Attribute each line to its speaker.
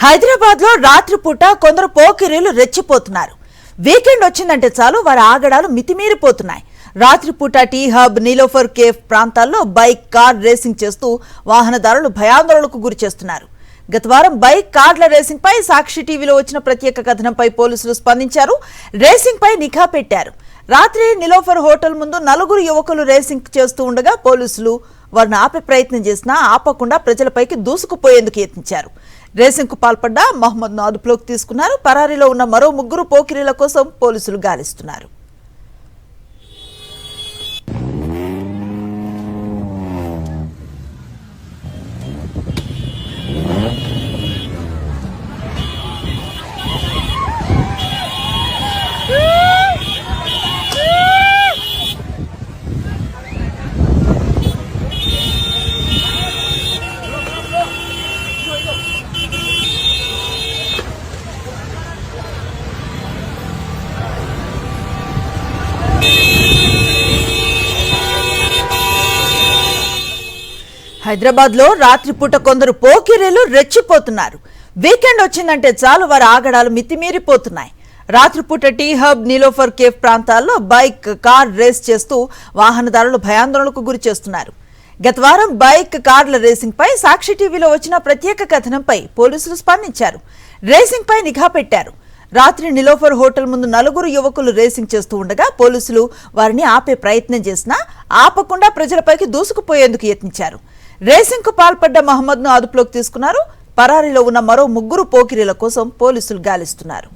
Speaker 1: హైదరాబాద్ లో రాత్రిపూట కొందరు పోకిరీలు రెచ్చిపోతున్నారు. వీకెండ్ వచ్చిందంటే చాలు వారి ఆగడాలు మితిమీరిపోతున్నాయి. రాత్రిపూట టీ హబ్, నీలోఫర్ కేఫ్ ప్రాంతాల్లో బైక్, కార్ రేసింగ్ చేస్తూ వాహనదారులు భయాందోళనకు గురి చేస్తున్నారు. గత వారం బైక్, కార్ల రేసింగ్ పై సాక్షి టీవీలో వచ్చిన ప్రత్యేక కథనంపై పోలీసులు స్పందించారు. రేసింగ్ పై నిఘా పెట్టారు. రాత్రి నీలోఫర్ హోటల్ ముందు 4 యువకులు రేసింగ్ చేస్తూ ఉండగా పోలీసులు వారిని ఆపే ప్రయత్నం చేసినా ఆపకుండా ప్రజలపైకి దూసుకుపోయేందుకు యత్నించారు. రేసింగ్ కు పాల్పడ్డ మహమ్మద్ ను అదుపులోకి తీసుకున్నారు. పరారీలో ఉన్న మరో 3 పోకిరీల కోసం పోలీసులు గాలిస్తున్నారు. హైదరాబాద్ లో రాత్రిపూట కొందరు పోకిరీలు రెచ్చిపోతున్నారు. వీకెండ్ వచ్చిందంటే చాలు వారి ఆగడాలు మితిమీరిపోతున్నాయి. రాత్రిపూట టీ హబ్, నీలోఫర్ కేఫ్ ప్రాంతాల్లో బైక్, కార్ రేస్ చేస్తూ వాహనదారులు భయాందోళనకు గురి చేస్తున్నారు. గత వారం బైక్, కార్ల రేసింగ్ పై సాక్షి టీవీలో వచ్చిన ప్రత్యేక కథనంపై పోలీసులు స్పందించారు. రేసింగ్ పై నిఘా పెట్టారు. రాత్రి నీలోఫర్ హోటల్ ముందు 4 యువకులు రేసింగ్ చేస్తూ ఉండగా పోలీసులు వారిని ఆపే ప్రయత్నం చేసినా ఆపకుండా ప్రజలపైకి దూసుకుపోయేందుకు యత్నించారు. రేసింగ్ కు పాల్పడ్డ మహమ్మద్ ను అదుపులోకి తీసుకున్నారు. పరారీలో ఉన్న మరో 3 పోకిరీల కోసం పోలీసులు గాలిస్తున్నారు.